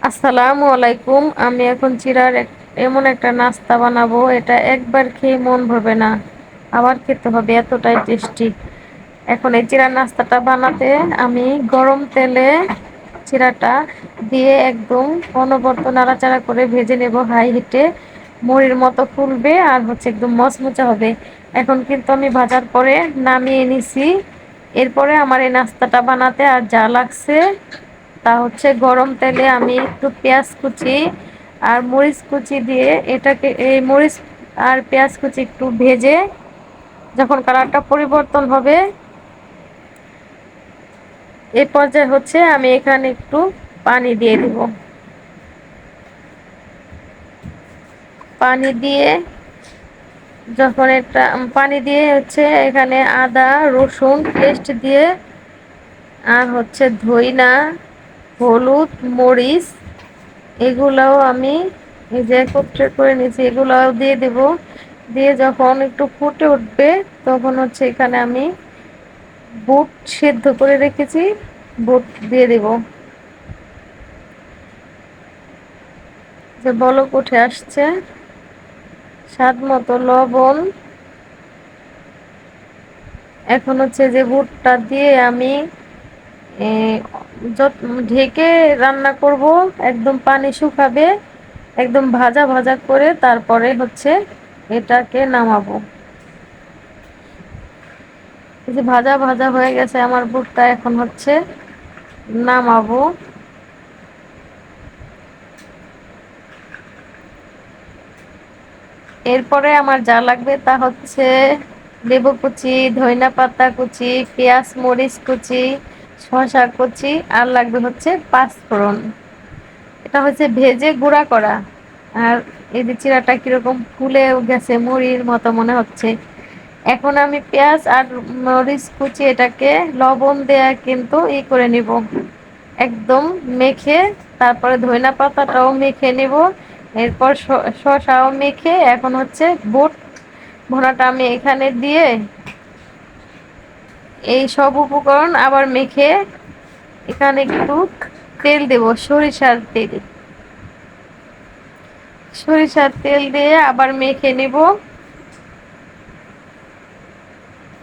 আসসালামু আলাইকুম। আমি এখন এমন একটা নাস্তা বানাবো, এটা একবার খেয়ে মন ভরবে না, আবার খেতে হবে, এতটাই টেস্টি। এখন এই চিড়ার নাস্তাটা বানাতে আমি গরম তেলে চিড়াটা দিয়ে একদম অনবরত নাড়াচাড়া করে ভেজে নেব হাই হিটে। মুড়ির মতো ফুলবে আর একদম মচমচে হবে। এখন কিন্তু আমি ভাজার পরে নামিয়ে নিছি। এরপরে আমার এই নাস্তাটা বানাতে আর যা লাগছে তা গরম তেলে আমি একটু পেঁয়াজ কুচি আর মরিচ কুচি দিয়ে এটাকে, এই মরিচ আর পেঁয়াজ কুচি একটু ভেজে যখন কালারটা পরিবর্তন হবে, এই পর্যায়ে আমি এখানে একটু পানি দিয়ে দিব। পানি দিয়ে যখন এটা পানি দিয়ে এখানে আদা রসুন পেস্ট দিয়ে আর ধইনা, হলুদ, মরিচ এগুলাও আমি এই যে একত্রে করে নিয়েছি, এগুলাও দিয়ে দেব। দিয়ে যখন একটু ফুটে উঠবে তখন এখানে আমি বুট সেদ্ধ করে রেখেছি, বুট দিয়ে দেব। যে বলক উঠে আসছে, স্বাদ মতো লবণ। এখন যে বুটটা দিয়ে আমি ঢেকে রান্না করব, একদম পানি শুকাবে, একদম ভাজা ভাজা করে তারপরে এটাকে নামাবো। এই যে ভাজা ভাজা হয়ে গেছে আমার বুটটা, এখন নামাবো। এরপরে আমার যা লাগবে তা লেবু কুচি, ধনিয়া পাতা কুচি, পেঁয়াজ মরিচ কুচি, শসা কুচি, আর লাগবে পাঁচফোড়ন। এটা ভেজে গুঁড়া করা। আর এই যে চিড়াটা কিরকম ফুলে গেছে, মুড়ির মতো মনে হচ্ছে। এখন আমি পেঁয়াজ আর মরিচ কুচি এটাকে লবণ দেয়া কিন্তু করে নিব, একদম মেখে। তারপরে ধনিয়া পাতাটাও মেখে নিব। এরপর শসাও মেখে এখন বুট ভুনাটা আমি এখানে দিয়ে এই সব উপকরণ আবার মেখে এখানে একটু তেল দেব, সরিষার তেল দিয়ে আবার মেখে নিব।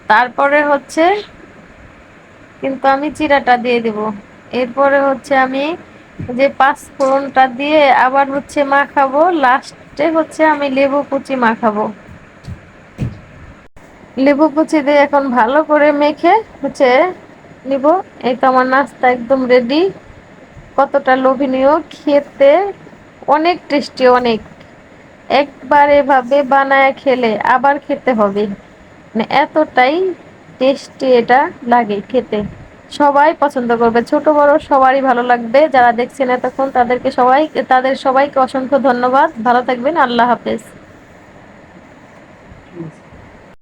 তারপরে কিন্তু আমি জিরাটা দিয়ে দেব। এরপরে আমি যে পাঁচ ফোড়নটা দিয়ে আবার মাখাবো। লাস্টে আমি লেবু কুচি মাখাবো। লেবু কুচি দিয়ে এখন ভালো করে মেখে নিব। এই তো আমার নাস্তা একদম রেডি। কতটা লোভনীয় খেতে, অনেক টেস্টি, অনেক। একবার এভাবে বানায় খেলে আবার খেতে হবে, মানে এতটাই টেস্টি এটা লাগে খেতে। সবাই পছন্দ করবে, ছোট বড় সবারই ভালো লাগবে। যারা দেখছেন এতক্ষণ তাদের সবাইকে অসংখ্য ধন্যবাদ। ভালো থাকবেন। আল্লাহ হাফেজ।